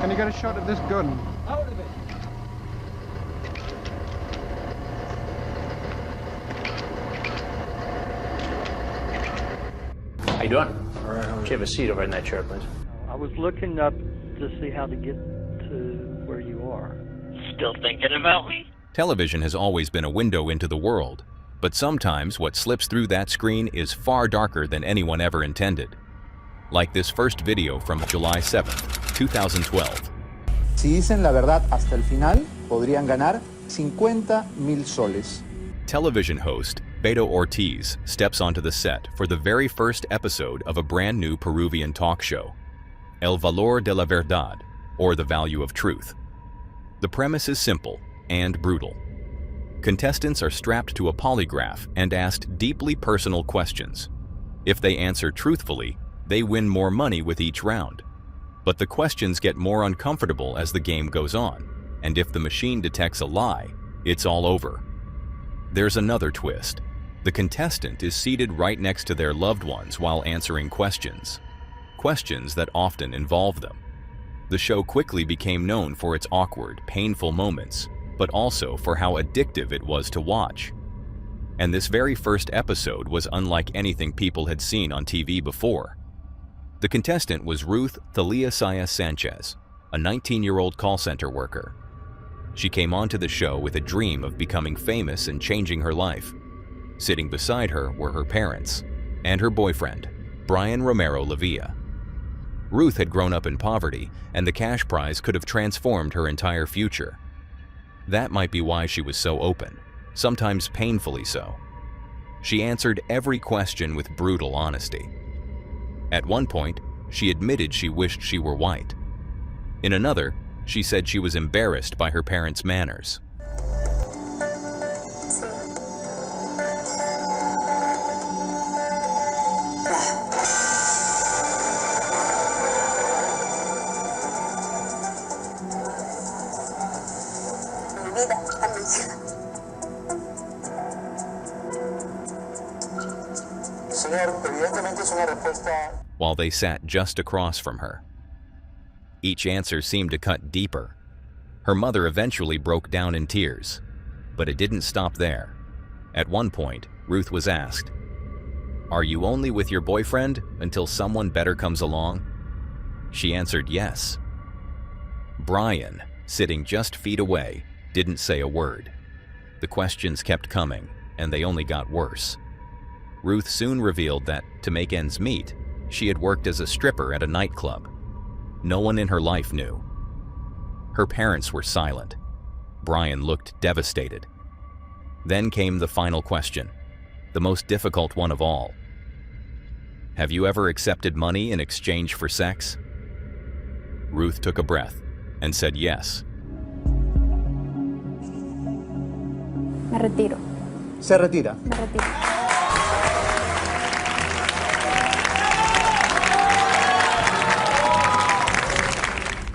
Can you get a shot of this gun? Out of it. How you doing? All right, Should you have a seat over in that chair, please? I was looking up to see how to get to where you are. Still thinking about me? Television has always been a window into the world, but sometimes what slips through that screen is far darker than anyone ever intended. Like this first video from July 7th, 2012. Si dicen la verdad hasta el final, podrían ganar 50,000 soles. Television host Beto Ortiz steps onto the set for the very first episode of a brand new Peruvian talk show, El Valor de la Verdad, or The Value of Truth. The premise is simple and brutal. Contestants are strapped to a polygraph and asked deeply personal questions. If they answer truthfully, they win more money with each round. But the questions get more uncomfortable as the game goes on, and if the machine detects a lie, it's all over. There's another twist. The contestant is seated right next to their loved ones while answering questions. Questions that often involve them. The show quickly became known for its awkward, painful moments, but also for how addictive it was to watch. And this very first episode was unlike anything people had seen on TV before. The contestant was Ruth Thalia Sanchez, a 19-year-old call center worker. She came onto the show with a dream of becoming famous and changing her life. Sitting beside her were her parents and her boyfriend, Brian Romero Lavilla. Ruth had grown up in poverty, and the cash prize could have transformed her entire future. That might be why she was so open, sometimes painfully so. She answered every question with brutal honesty. At one point, she admitted she wished she were white. In another, she said she was embarrassed by her parents' manners. While they sat just across from her. Each answer seemed to cut deeper. Her mother eventually broke down in tears, but it didn't stop there. At one point, Ruth was asked, "Are you only with your boyfriend until someone better comes along?" She answered yes. Brian, sitting just feet away, didn't say a word. The questions kept coming, and they only got worse. Ruth soon revealed that, to make ends meet, she had worked as a stripper at a nightclub. No one in her life knew. Her parents were silent. Brian looked devastated. Then came the final question, the most difficult one of all. Have you ever accepted money in exchange for sex? Ruth took a breath and said yes. Me retiro. Se retira. Me retiro.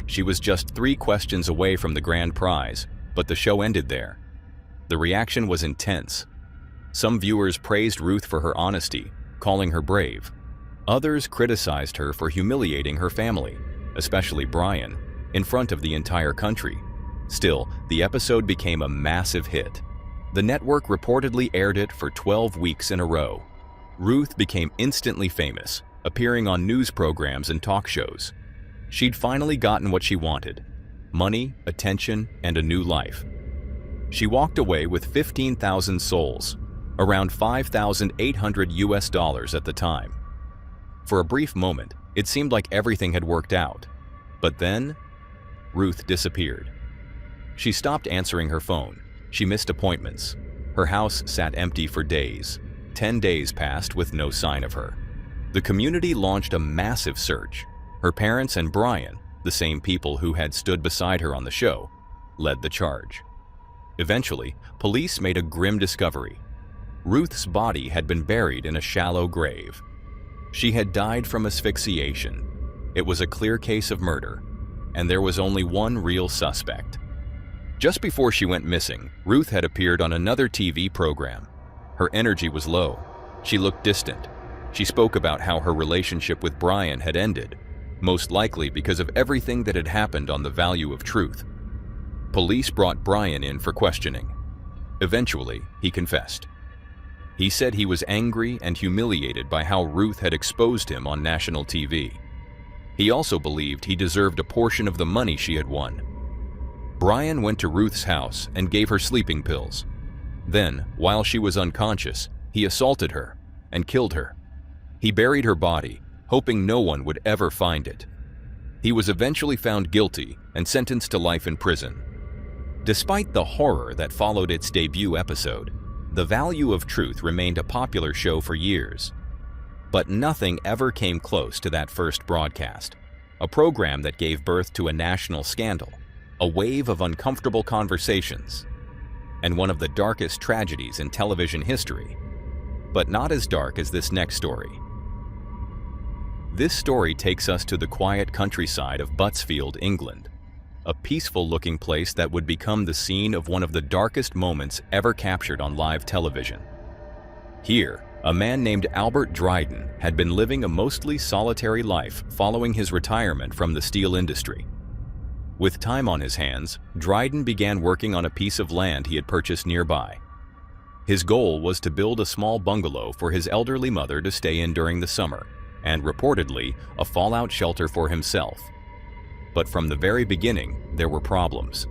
She was just 3 questions away from the grand prize, but the show ended there. The reaction was intense. Some viewers praised Ruth for her honesty, calling her brave. Others criticized her for humiliating her family, especially Brian, in front of the entire country. Still, the episode became a massive hit. The network reportedly aired it for 12 weeks in a row. Ruth became instantly famous, appearing on news programs and talk shows. She'd finally gotten what she wanted: money, attention, and a new life. She walked away with 15,000 sols, around $5,800 at the time. For a brief moment, it seemed like everything had worked out. But then, Ruth disappeared. She stopped answering her phone. She missed appointments. Her house sat empty for days. 10 days passed with no sign of her. The community launched a massive search. Her parents and Brian, the same people who had stood beside her on the show, led the charge. Eventually, police made a grim discovery. Ruth's body had been buried in a shallow grave. She had died from asphyxiation. It was a clear case of murder, and there was only one real suspect. Just before she went missing, Ruth had appeared on another TV program. Her energy was low. She looked distant. She spoke about how her relationship with Brian had ended. most likely because of everything that had happened on the value of truth. Police brought Brian in for questioning. Eventually, he confessed. He said he was angry and humiliated by how Ruth had exposed him on national TV. He also believed he deserved a portion of the money she had won. Brian went to Ruth's house and gave her sleeping pills. Then, while she was unconscious, he assaulted her and killed her. He buried her body, hoping no one would ever find it. He was eventually found guilty and sentenced to life in prison. Despite the horror that followed its debut episode, The Value of Truth remained a popular show for years. But nothing ever came close to that first broadcast, a program that gave birth to a national scandal, a wave of uncomfortable conversations, and one of the darkest tragedies in television history. But not as dark as this next story. This story takes us to the quiet countryside of Buttsfield, England, a peaceful-looking place that would become the scene of one of the darkest moments ever captured on live television. Here, a man named Albert Dryden had been living a mostly solitary life following his retirement from the steel industry. With time on his hands, Dryden began working on a piece of land he had purchased nearby. His goal was to build a small bungalow for his elderly mother to stay in during the summer, and reportedly, a fallout shelter for himself. But from the very beginning, there were problems.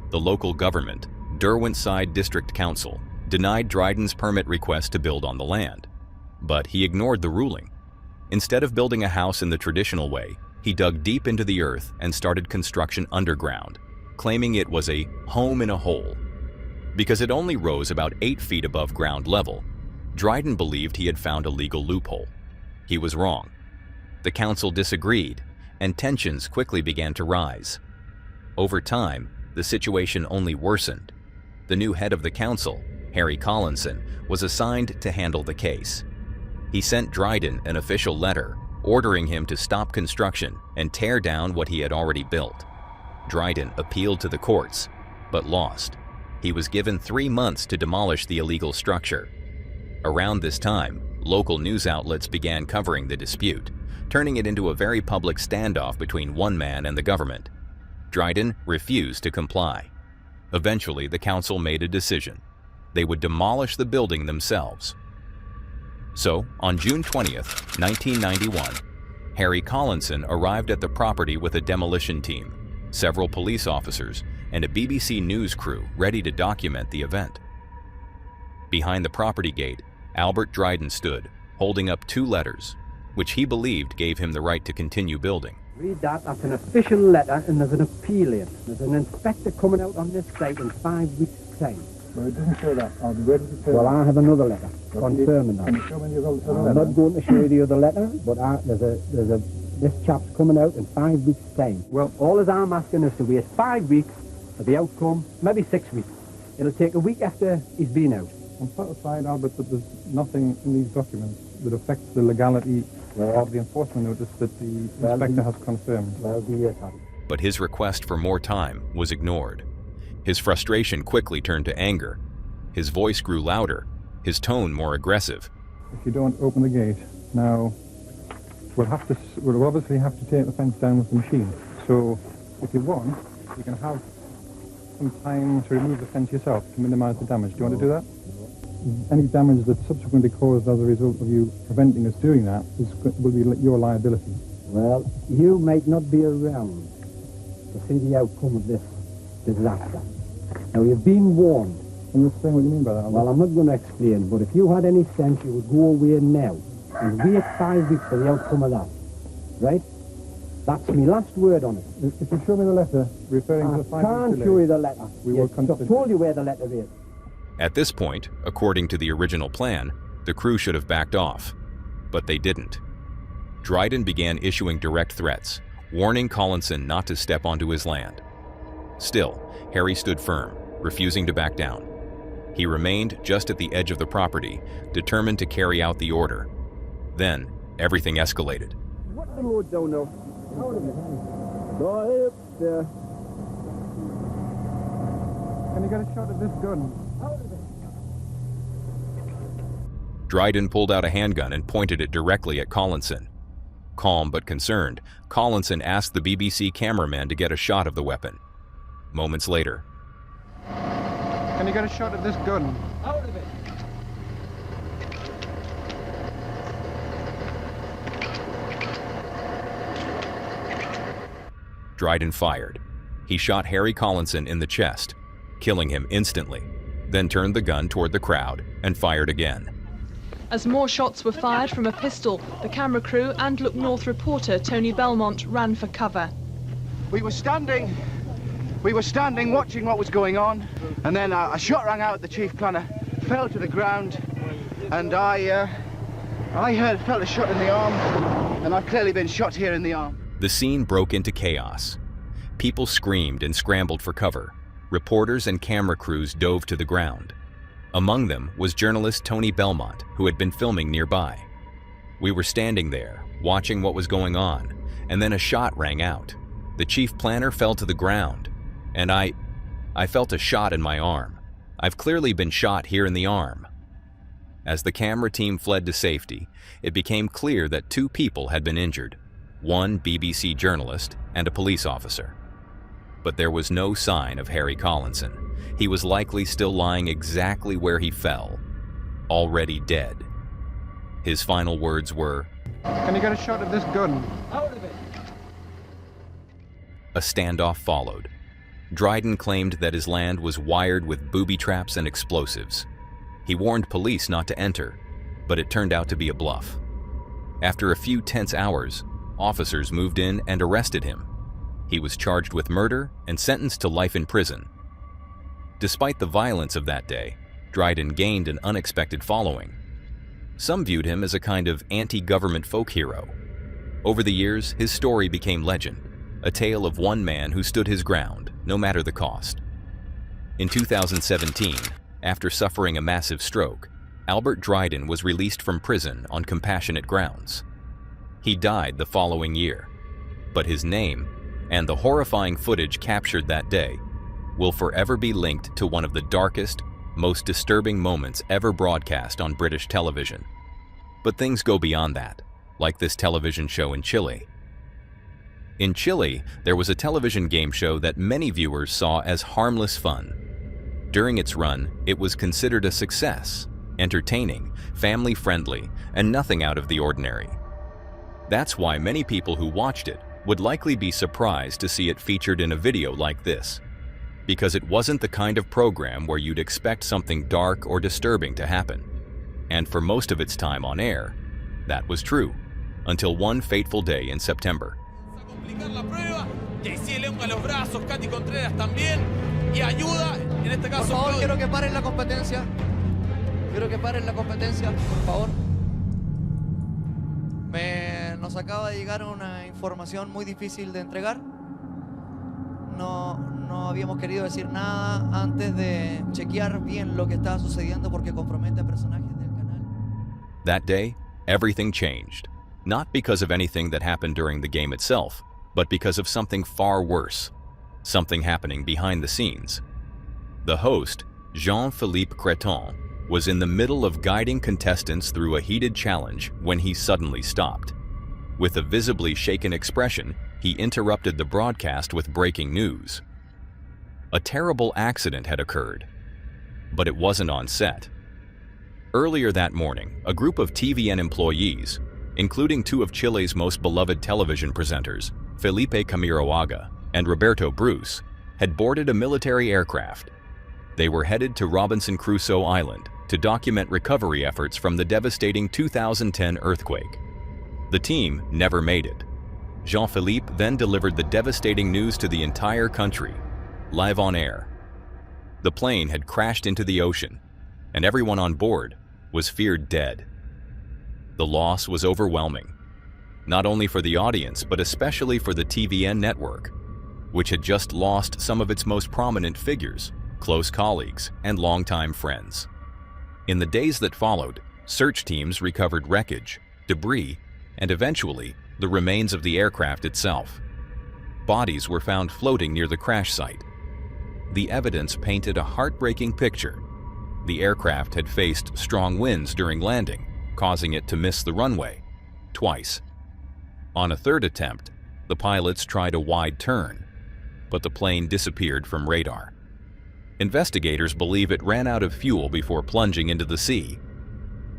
The local government, Derwentside District Council, denied Dryden's permit request to build on the land. But he ignored the ruling. Instead of building a house in the traditional way, he dug deep into the earth and started construction underground, claiming it was a home in a hole. Because it only rose about 8 feet above ground level, Dryden believed he had found a legal loophole. He was wrong. The council disagreed, and tensions quickly began to rise. Over time, the situation only worsened. The new head of the council, Harry Collinson, was assigned to handle the case. He sent Dryden an official letter ordering him to stop construction and tear down what he had already built. Dryden appealed to the courts, but lost. He was given 3 months to demolish the illegal structure. Around this time, local news outlets began covering the dispute, turning it into a very public standoff between one man and the government. Dryden refused to comply. Eventually, the council made a decision. They would demolish the building themselves. So, on June 20th, 1991, Harry Collinson arrived at the property with a demolition team, several police officers, and a BBC News crew ready to document the event. Behind the property gate, Albert Dryden stood, holding up 2 letters, which he believed gave him the right to continue building. Read that. That's an official letter, and there's an appeal in. There's an inspector coming out on this site in 5 weeks' time. Well, it doesn't show that. I'll be ready to pay. Well, I have another letter confirming that. Can you show me the other letter? I'm not going to show you the other letter, but this chap's coming out in 5 weeks' time. Well, all as I'm asking is to wait 5 weeks for the outcome, maybe 6 weeks. It'll take a week after he's been out. I'm satisfied, Albert, that there's nothing in these documents that affects the legality of the enforcement notice that the inspector has confirmed. But his request for more time was ignored. His frustration quickly turned to anger. His voice grew louder, his tone more aggressive. If you don't open the gate, now we'll obviously have to take the fence down with the machine. So if you want, you can have some time to remove the fence yourself to minimize the damage. Do you want to do that? Any damage that's subsequently caused as a result of you preventing us doing that will be your liability. Well, you might not be around to see the outcome of this disaster. Now, you've been warned. Can you explain what you mean by that? Well, I'm not going to explain, but if you had any sense, you would go away now and wait 5 weeks for the outcome of that. Right? That's my last word on it. If you show me the letter referring to the 5 weeks delay, I can't show you the letter. I've told you where the letter is. At this point, according to the original plan, the crew should have backed off. But they didn't. Dryden began issuing direct threats, warning Collinson not to step onto his land. Still, Harry stood firm, refusing to back down. He remained just at the edge of the property, determined to carry out the order. Then, everything escalated. What the Lord don't know? Go up there. can you get a shot at this gun? Dryden pulled out a handgun and pointed it directly at Collinson. Calm but concerned, Collinson asked the BBC cameraman to get a shot of the weapon. Moments later, Can you get a shot of this gun? Out of it! Dryden fired. He shot Harry Collinson in the chest, killing him instantly, then turned the gun toward the crowd and fired again. As more shots were fired from a pistol, the camera crew and Look North reporter Tony Belmont ran for cover. We were standing watching what was going on, and then a shot rang out at the chief planner, fell to the ground, and I felt a shot in the arm, and I've clearly been shot here in the arm. The scene broke into chaos. People screamed and scrambled for cover. Reporters and camera crews dove to the ground. Among them was journalist Tony Belmont, who had been filming nearby. We were standing there, watching what was going on, and then a shot rang out. The chief planner fell to the ground, and I felt a shot in my arm. I've clearly been shot here in the arm. As the camera team fled to safety, it became clear that 2 people had been injured, one BBC journalist and a police officer. But there was no sign of Harry Collinson. He was likely still lying exactly where he fell, already dead. His final words were, Can you get a shot of this gun? Out of it! A standoff followed. Dryden claimed that his land was wired with booby traps and explosives. He warned police not to enter, but it turned out to be a bluff. After a few tense hours, officers moved in and arrested him. He was charged with murder and sentenced to life in prison. Despite the violence of that day, Dryden gained an unexpected following. Some viewed him as a kind of anti-government folk hero. Over the years, his story became legend, a tale of one man who stood his ground, no matter the cost. In 2017, after suffering a massive stroke, Albert Dryden was released from prison on compassionate grounds. He died the following year, but his name and the horrifying footage captured that day will forever be linked to one of the darkest, most disturbing moments ever broadcast on British television. But things go beyond that, like this television show in Chile. In Chile, there was a television game show that many viewers saw as harmless fun. During its run, it was considered a success, entertaining, family-friendly, and nothing out of the ordinary. That's why many people who watched it would likely be surprised to see it featured in a video like this, because it wasn't the kind of program where you'd expect something dark or disturbing to happen. And for most of its time on air, that was true, until one fateful day in September. Nos acaba de llegar una información muy difícil de entregar. No habíamos querido decir nada antes de chequear bien lo que estaba sucediendo porque compromete a personajes del canal. That day, everything changed. Not because of anything that happened during the game itself, but because of something far worse. Something happening behind the scenes. The host, Jean-Philippe Creton, was in the middle of guiding contestants through a heated challenge when he suddenly stopped. With a visibly shaken expression, he interrupted the broadcast with breaking news. A terrible accident had occurred, but it wasn't on set. Earlier that morning, a group of TVN employees, including 2 of Chile's most beloved television presenters, Felipe Camiroaga and Roberto Bruce, had boarded a military aircraft. They were headed to Robinson Crusoe Island to document recovery efforts from the devastating 2010 earthquake. The team never made it. Jean-Philippe then delivered the devastating news to the entire country, live on air. The plane had crashed into the ocean, and everyone on board was feared dead. The loss was overwhelming, not only for the audience, but especially for the TVN network, which had just lost some of its most prominent figures, close colleagues, and longtime friends. In the days that followed, search teams recovered wreckage, debris, and eventually, the remains of the aircraft itself. Bodies were found floating near the crash site. The evidence painted a heartbreaking picture. The aircraft had faced strong winds during landing, causing it to miss the runway twice. On a third attempt, the pilots tried a wide turn, but the plane disappeared from radar. Investigators believe it ran out of fuel before plunging into the sea.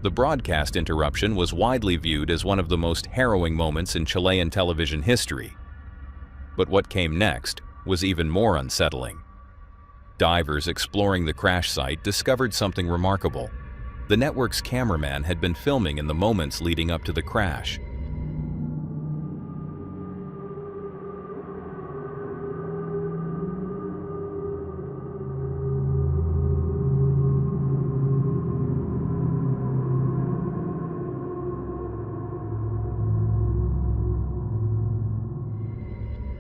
The broadcast interruption was widely viewed as one of the most harrowing moments in Chilean television history. But what came next was even more unsettling. Divers exploring the crash site discovered something remarkable. The network's cameraman had been filming in the moments leading up to the crash.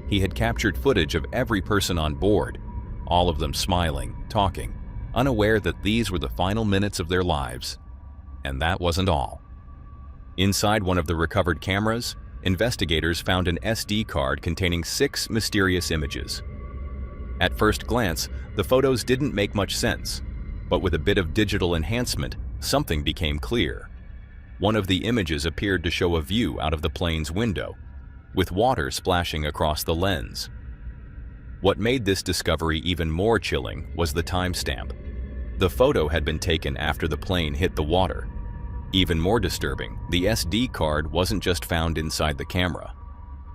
He had captured footage of every person on board, all of them smiling, talking, unaware that these were the final minutes of their lives. And that wasn't all. Inside one of the recovered cameras, investigators found an SD card containing 6 mysterious images. At first glance, the photos didn't make much sense, but with a bit of digital enhancement, something became clear. One of the images appeared to show a view out of the plane's window, with water splashing across the lens. What made this discovery even more chilling was the timestamp. The photo had been taken after the plane hit the water. Even more disturbing, the SD card wasn't just found inside the camera.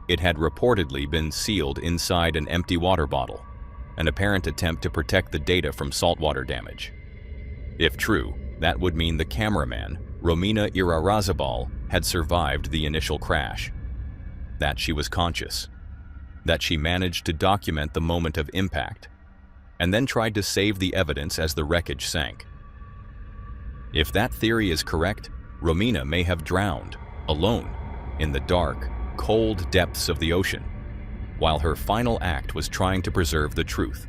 It had reportedly been sealed inside an empty water bottle, an apparent attempt to protect the data from saltwater damage. If true, that would mean the cameraman, Romina Irarrázaval, had survived the initial crash. That she was conscious, that she managed to document the moment of impact, and then tried to save the evidence as the wreckage sank. If that theory is correct, Romina may have drowned, alone, in the dark, cold depths of the ocean, while her final act was trying to preserve the truth.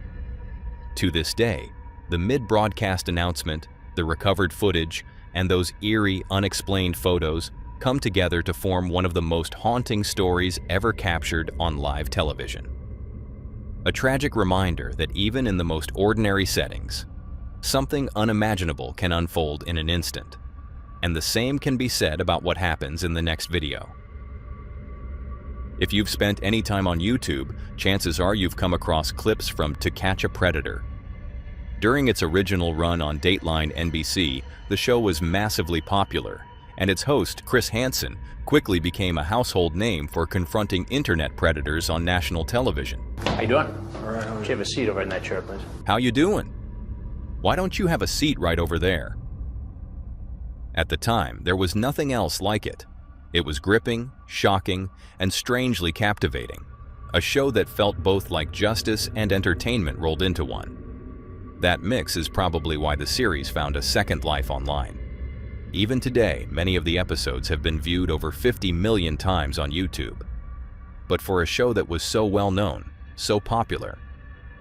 To this day, the mid-broadcast announcement, the recovered footage, and those eerie, unexplained photos come together to form one of the most haunting stories ever captured on live television. A tragic reminder that even in the most ordinary settings, something unimaginable can unfold in an instant. And the same can be said about what happens in the next video. If you've spent any time on YouTube, chances are you've come across clips from To Catch a Predator. During its original run on Dateline NBC, the show was massively popular, and its host, Chris Hansen, quickly became a household name for confronting internet predators on national television. How you doing? All right. Should you have a seat over in that chair, please? How you doing? Why don't you have a seat right over there? At the time, there was nothing else like it. It was gripping, shocking, and strangely captivating. A show that felt both like justice and entertainment rolled into one. That mix is probably why the series found a second life online. Even today, many of the episodes have been viewed over 50 million times on YouTube. But for a show that was so well known, so popular,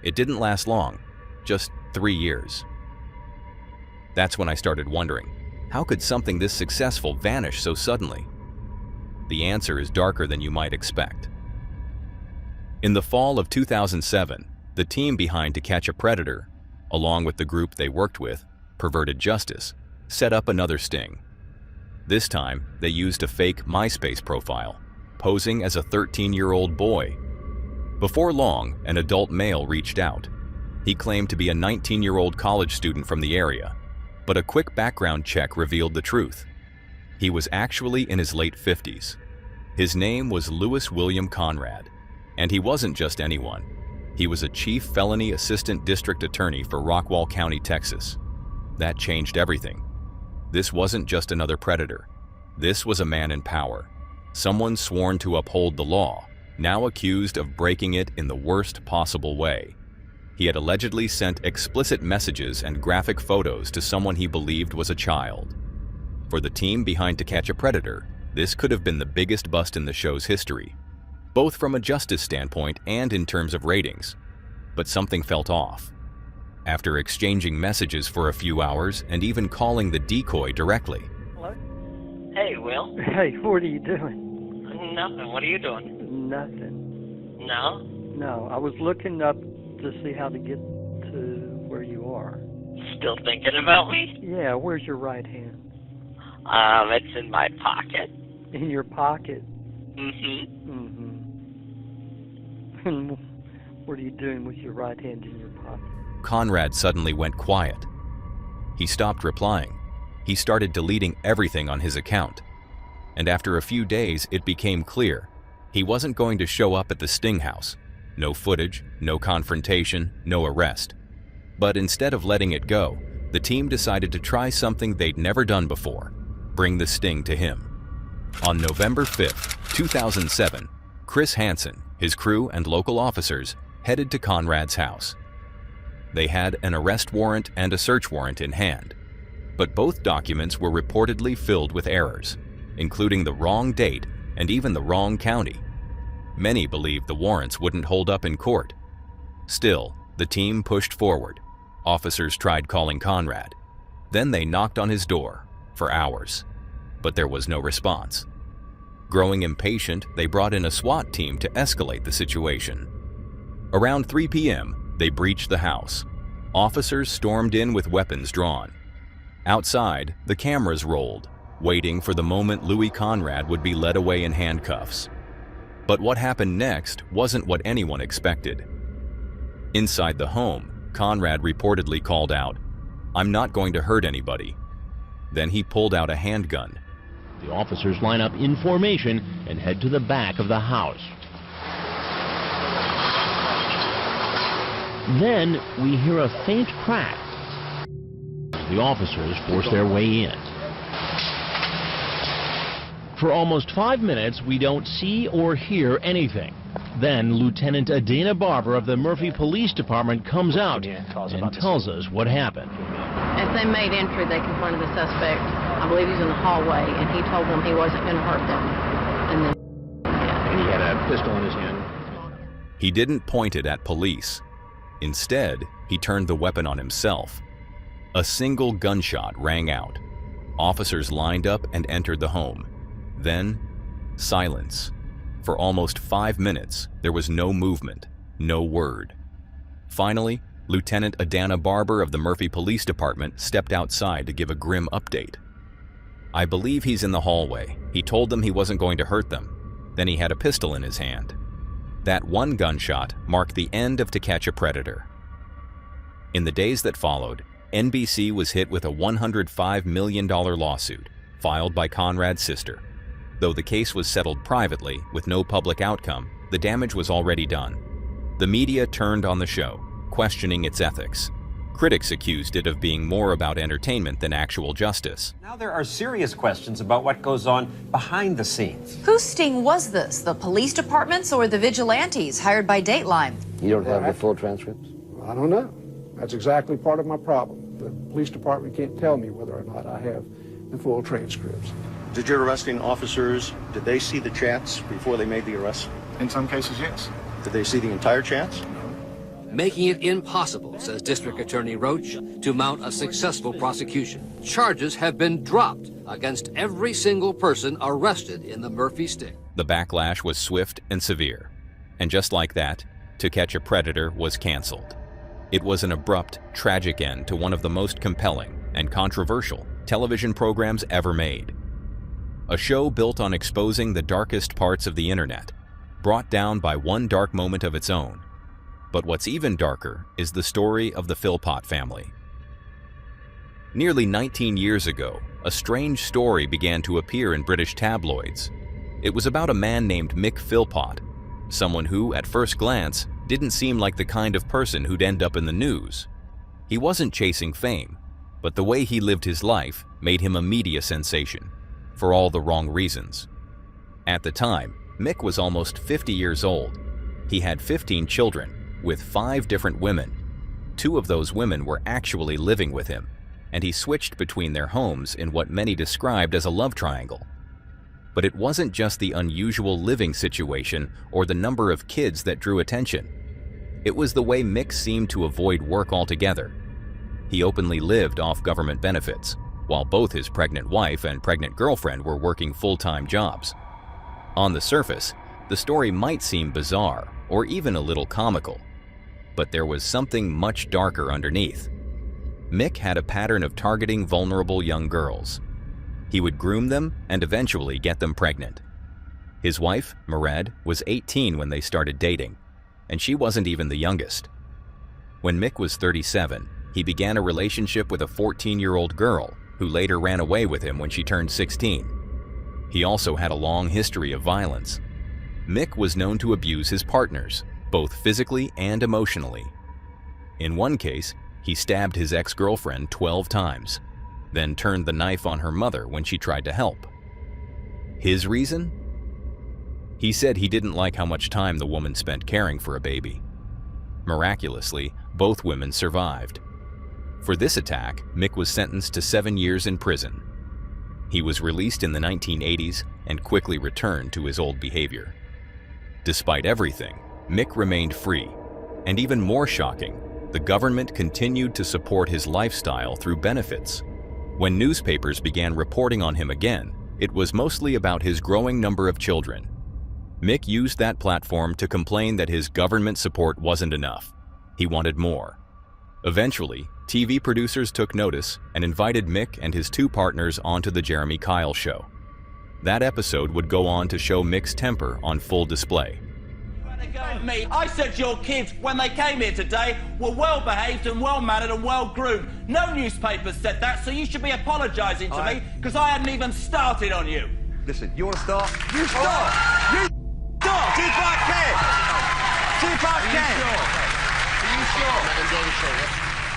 it didn't last long, just 3 years. That's when I started wondering, how could something this successful vanish so suddenly? The answer is darker than you might expect. In the fall of 2007, the team behind To Catch a Predator, along with the group they worked with, Perverted Justice, set up another sting. This time, they used a fake MySpace profile, posing as a 13-year-old boy. Before long, an adult male reached out. He claimed to be a 19-year-old college student from the area, but a quick background check revealed the truth. He was actually in his late 50s. His name was Louis William Conrad, and he wasn't just anyone. He was a chief felony assistant district attorney for Rockwall County, Texas. That changed everything. This wasn't just another predator. This was a man in power, someone sworn to uphold the law, now accused of breaking it in the worst possible way. He had allegedly sent explicit messages and graphic photos to someone he believed was a child. For the team behind To Catch a Predator, this could have been the biggest bust in the show's history, both from a justice standpoint and in terms of ratings. But something felt off. After exchanging messages for a few hours and even calling the decoy directly. Hello? Hey, Will. Hey, what are you doing? Nothing. What are you doing? Nothing. No? No, I was looking up to see how to get to where you are. Still thinking about me? Yeah, where's your right hand? It's in my pocket. In your pocket? And what are you doing with your right hand in your pocket? Conrad suddenly went quiet. He stopped replying. He started deleting everything on his account. And after a few days, it became clear he wasn't going to show up at the Sting house. No footage, no confrontation, no arrest. But instead of letting it go, the team decided to try something they'd never done before: bring the Sting to him. On November 5th, 2007, Chris Hansen, his crew, and local officers headed to Conrad's house. They had an arrest warrant and a search warrant in hand, but both documents were reportedly filled with errors, including the wrong date and even the wrong county. Many believed the warrants wouldn't hold up in court. Still, the team pushed forward. Officers tried calling Conrad. Then they knocked on his door for hours, but there was no response. Growing impatient, they brought in a SWAT team to escalate the situation. Around 3 p.m., they breached the house. Officers stormed in with weapons drawn. Outside, the cameras rolled, waiting for the moment Louis Conrad would be led away in handcuffs. But what happened next wasn't what anyone expected. Inside the home, Conrad reportedly called out, "I'm not going to hurt anybody." Then he pulled out a handgun. The officers line up in formation and head to the back of the house. Then we hear a faint crack. The officers force their way in. For almost 5 minutes, we don't see or hear anything. Then Lieutenant Adana Barber of the Murphy Police Department comes out and tells us what happened. As they made entry, they confronted the suspect. I believe he was in the hallway, and he told them he wasn't going to hurt them. And he had a pistol in his hand. He didn't point it at police. Instead, he turned the weapon on himself. A single gunshot rang out. Officers lined up and entered the home. Then, silence. For almost 5 minutes, there was no movement, no word. Finally, Lieutenant Adana Barber of the Murphy Police Department stepped outside to give a grim update. "I believe he's in the hallway. He told them he wasn't going to hurt them. Then he had a pistol in his hand." That one gunshot marked the end of To Catch a Predator. In the days that followed, NBC was hit with a $105 million lawsuit filed by Conrad's sister. Though the case was settled privately with no public outcome, the damage was already done. The media turned on the show, questioning its ethics. Critics accused it of being more about entertainment than actual justice. Now there are serious questions about what goes on behind the scenes. Whose sting was this? The police departments or the vigilantes hired by Dateline? You don't have the full transcripts? I don't know. That's exactly part of my problem. The police department can't tell me whether or not I have the full transcripts. Did your arresting officers, did they see the chats before they made the arrest? In some cases, yes. Did they see the entire chats? Making it impossible, says District Attorney Roach, to mount a successful prosecution. Charges have been dropped against every single person arrested in the Murphy sting. The backlash was swift and severe. And just like that, To Catch a Predator was canceled. It was an abrupt, tragic end to one of the most compelling and controversial television programs ever made. A show built on exposing the darkest parts of the internet, brought down by one dark moment of its own. But what's even darker is the story of the Philpot family. Nearly 19 years ago, a strange story began to appear in British tabloids. It was about a man named Mick Philpot, someone who, at first glance, didn't seem like the kind of person who'd end up in the news. He wasn't chasing fame, but the way he lived his life made him a media sensation, for all the wrong reasons. At the time, Mick was almost 50 years old. He had 15 children, with 5 different women. 2 of those women were actually living with him, and he switched between their homes in what many described as a love triangle. But it wasn't just the unusual living situation or the number of kids that drew attention. It was the way Mick seemed to avoid work altogether. He openly lived off government benefits, while both his pregnant wife and pregnant girlfriend were working full-time jobs. On the surface, the story might seem bizarre or even a little comical, but there was something much darker underneath. Mick had a pattern of targeting vulnerable young girls. He would groom them and eventually get them pregnant. His wife, Mered, was 18 when they started dating, and she wasn't even the youngest. When Mick was 37, he began a relationship with a 14-year-old girl who later ran away with him when she turned 16. He also had a long history of violence. Mick was known to abuse his partners, both physically and emotionally. In one case, he stabbed his ex-girlfriend 12 times, then turned the knife on her mother when she tried to help. His reason? He said he didn't like how much time the woman spent caring for a baby. Miraculously, both women survived. For this attack, Mick was sentenced to 7 years in prison. He was released in the 1980s and quickly returned to his old behavior. Despite everything, Mick remained free, and even more shocking, the government continued to support his lifestyle through benefits. When newspapers began reporting on him again, it was mostly about his growing number of children. Mick used that platform to complain that his government support wasn't enough. He wanted more. Eventually, TV producers took notice and invited Mick and his 2 partners onto the Jeremy Kyle show. That episode would go on to show Mick's temper on full display. Me, I said your kids, when they came here today, were well behaved and well mannered and well groomed. No newspapers said that, so you should be apologising to me because I hadn't even started on you. Listen, you want to start? You start! You start! Tupac can! Tupac can! Are you sure?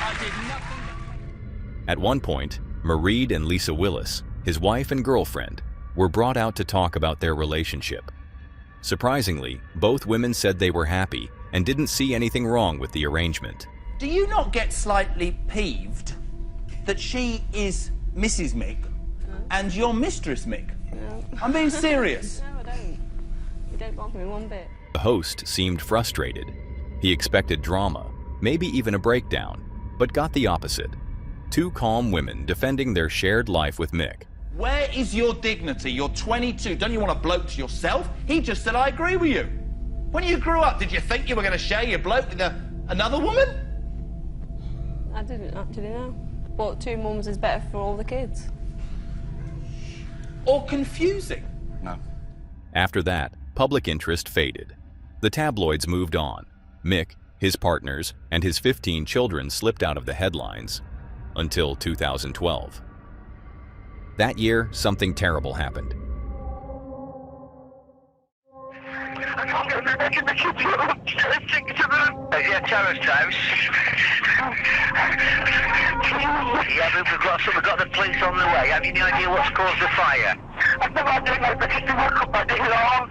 I did nothing. At one point, Mered and Lisa Willis, his wife and girlfriend, were brought out to talk about their relationship. Surprisingly, both women said they were happy and didn't see anything wrong with the arrangement. Do you not get slightly peeved that she is Mrs. Mick and you're Mistress Mick? No. I'm being serious. No, I don't. You don't bother me one bit. The host seemed frustrated. He expected drama, maybe even a breakdown, but got the opposite. 2 calm women defending their shared life with Mick. Where is your dignity? You're 22. Don't you want a bloke to yourself? He just said, I agree with you. When you grew up, did you think you were going to share your bloke with another woman? I didn't actually know. But 2 mums is better for all the kids. Or confusing? No. After that, public interest faded. The tabloids moved on. Mick, his partners, and his 15 children slipped out of the headlines. Until 2012. That year, something terrible happened. Yeah, terrorist house. Yeah, we've got the police on the way. Have you any idea what's caused the fire? I've no idea, but it's been woke up by day long.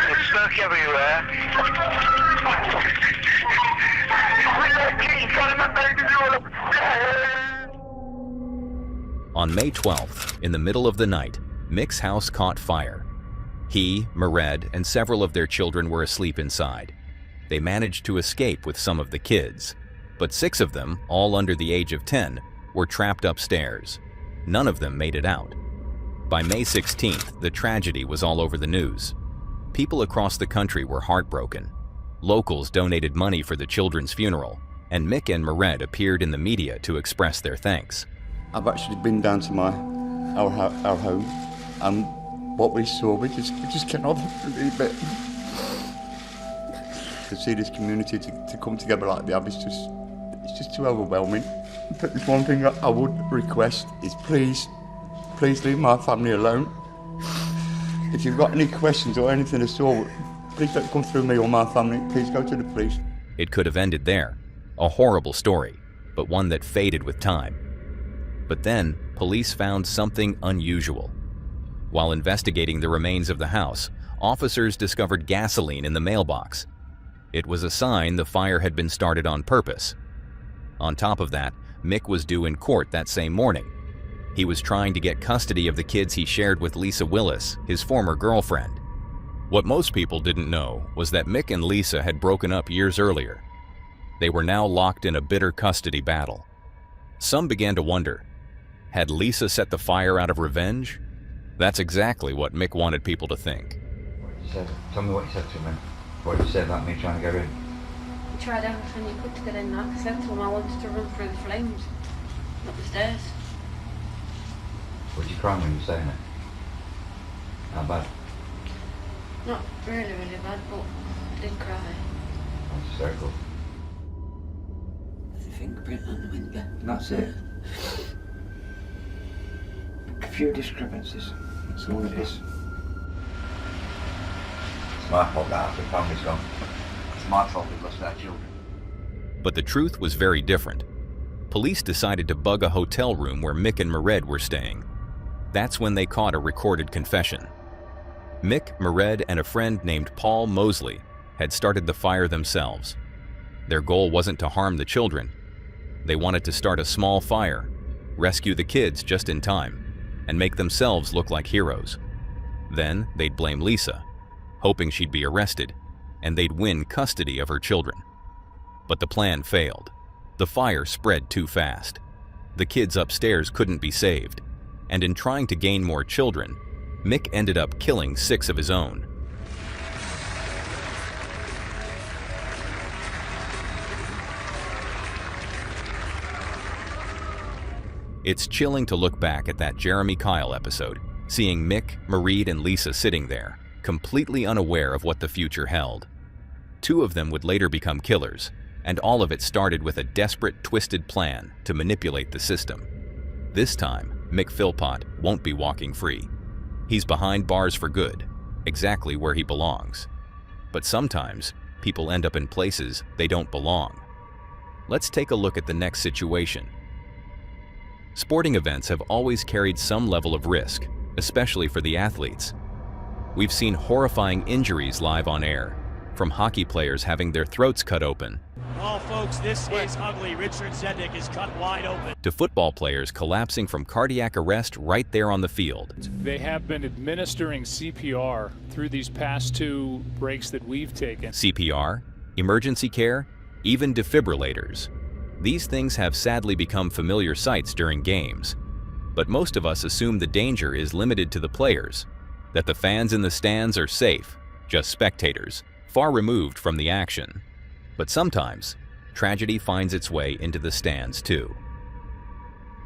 There's smoke everywhere. On May 12th, in the middle of the night, Mick's house caught fire. He, Mered, and several of their children were asleep inside. They managed to escape with some of the kids, but 6 of them, all under the age of 10, were trapped upstairs. None of them made it out. By May 16th, the tragedy was all over the news. People across the country were heartbroken. Locals donated money for the children's funeral, and Mick and Mered appeared in the media to express their thanks. I've actually been down to our home, and what we saw, we just cannot believe it. To see this community to come together like that, it's just too overwhelming. But there's one thing I would request is please leave my family alone. If you've got any questions or anything at all, please don't come through me or my family. Please go to the police. It could have ended there. A horrible story, but one that faded with time. But then, police found something unusual. While investigating the remains of the house, officers discovered gasoline in the mailbox. It was a sign the fire had been started on purpose. On top of that, Mick was due in court that same morning. He was trying to get custody of the kids he shared with Lisa Willis, his former girlfriend. What most people didn't know was that Mick and Lisa had broken up years earlier. They were now locked in a bitter custody battle. Some began to wonder, had Lisa set the fire out of revenge? That's exactly what Mick wanted people to think. Tell me what you said to him. What you said about me trying to go in. You tried everything you could to get in. Like I said to him, I wanted to run through the flames, up the stairs. Was you crying when you were saying it? How bad? Not really, really bad, but I did cry. That's hysterical. The fingerprint on the window. That's it. A few discrepancies. That's all it is. It's my fault that the family's gone. It's my fault we lost our children. But the truth was very different. Police decided to bug a hotel room where Mick and Mered were staying. That's when they caught a recorded confession. Mick, Mered, and a friend named Paul Mosley had started the fire themselves. Their goal wasn't to harm the children. They wanted to start a small fire, rescue the kids just in time, and make themselves look like heroes. Then they'd blame Lisa, hoping she'd be arrested, and they'd win custody of her children. But the plan failed. The fire spread too fast. The kids upstairs couldn't be saved, and in trying to gain more children, Mick ended up killing 6 of his own. It's chilling to look back at that Jeremy Kyle episode, seeing Mick, Mered, and Lisa sitting there, completely unaware of what the future held. 2 of them would later become killers, and all of it started with a desperate, twisted plan to manipulate the system. This time, Mick Philpot won't be walking free. He's behind bars for good, exactly where he belongs. But sometimes, people end up in places they don't belong. Let's take a look at the next situation. Sporting events have always carried some level of risk, especially for the athletes. We've seen horrifying injuries live on air, from hockey players having their throats cut open, Oh, folks, this is ugly. Richard Zednik is cut wide open. to football players collapsing from cardiac arrest right there on the field. They have been administering CPR through these past 2 breaks that we've taken. CPR, emergency care, even defibrillators. These things have sadly become familiar sights during games. But most of us assume the danger is limited to the players, that the fans in the stands are safe, just spectators, far removed from the action. But sometimes, tragedy finds its way into the stands too.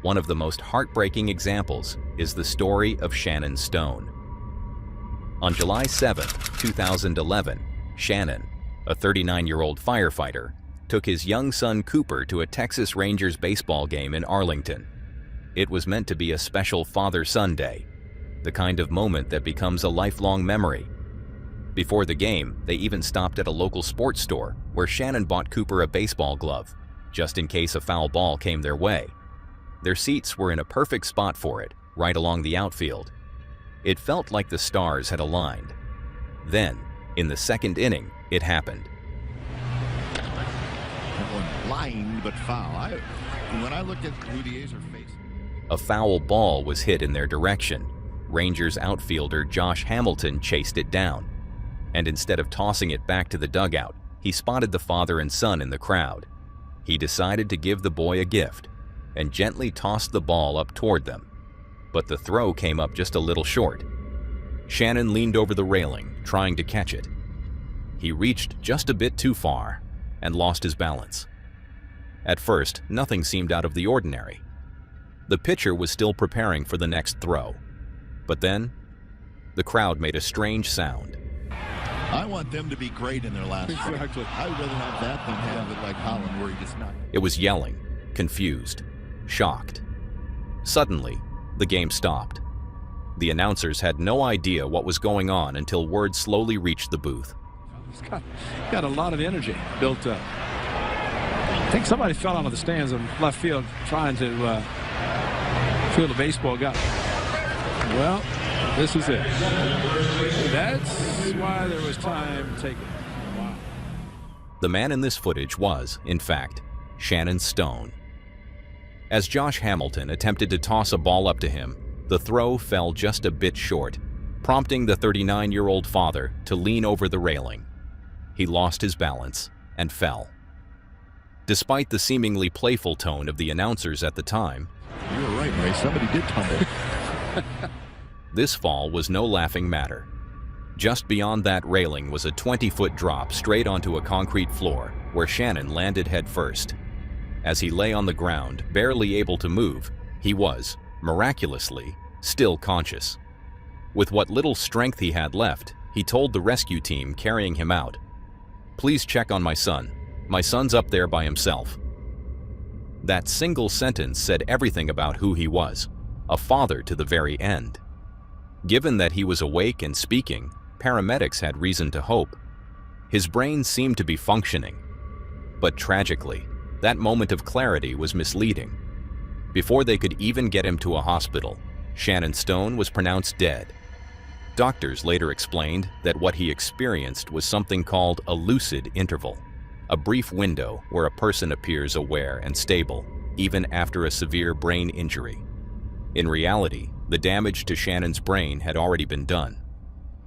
One of the most heartbreaking examples is the story of Shannon Stone. On July 7, 2011, Shannon, a 39-year-old firefighter, took his young son Cooper to a Texas Rangers baseball game in Arlington. It was meant to be a special father-son day, the kind of moment that becomes a lifelong memory. Before the game, they even stopped at a local sports store where Shannon bought Cooper a baseball glove, just in case a foul ball came their way. Their seats were in a perfect spot for it, right along the outfield. It felt like the stars had aligned. Then, in the second inning, it happened. That one lined but foul. When I look at who the A's are facing, A foul ball was hit in their direction. Rangers outfielder Josh Hamilton chased it down, and instead of tossing it back to the dugout, he spotted the father and son in the crowd. He decided to give the boy a gift and gently tossed the ball up toward them, but the throw came up just a little short. Shannon leaned over the railing, trying to catch it. He reached just a bit too far and lost his balance. At first, nothing seemed out of the ordinary. The pitcher was still preparing for the next throw, but then the crowd made a strange sound. I want them to be great in their last game. I would rather have that than have it like Holland where he just not. It was yelling, confused, shocked. Suddenly, the game stopped. The announcers had no idea what was going on until word slowly reached the booth. He's got a lot of energy built up. I think somebody fell out of the stands in left field trying to field a baseball guy. Well, this is it. That's why there was time taken. Wow. The man in this footage was, in fact, Shannon Stone. As Josh Hamilton attempted to toss a ball up to him, the throw fell just a bit short, prompting the 39-year-old father to lean over the railing. He lost his balance and fell. Despite the seemingly playful tone of the announcers at the time, You were right, Ray. Somebody did tumble. this fall was no laughing matter. Just beyond that railing was a 20-foot drop straight onto a concrete floor where Shannon landed headfirst. As he lay on the ground, barely able to move, he was, miraculously, still conscious. With what little strength he had left, he told the rescue team carrying him out, "Please check on my son. My son's up there by himself." That single sentence said everything about who he was, a father to the very end. Given that he was awake and speaking, paramedics had reason to hope. His brain seemed to be functioning. But tragically, that moment of clarity was misleading. Before they could even get him to a hospital, Shannon Stone was pronounced dead. Doctors later explained that what he experienced was something called a lucid interval, a brief window where a person appears aware and stable, even after a severe brain injury. In reality, the damage to Shannon's brain had already been done.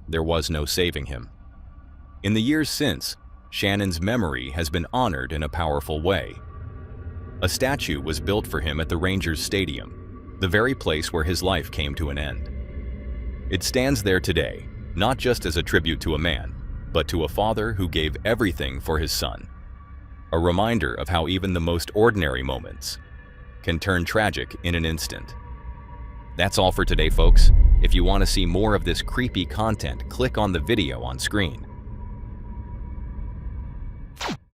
There was no saving him. In the years since, Shannon's memory has been honored in a powerful way. A statue was built for him at the Rangers Stadium, the very place where his life came to an end. It stands there today, not just as a tribute to a man, but to a father who gave everything for his son. A reminder of how even the most ordinary moments can turn tragic in an instant. That's all for today, folks. If you want to see more of this creepy content, click on the video on screen.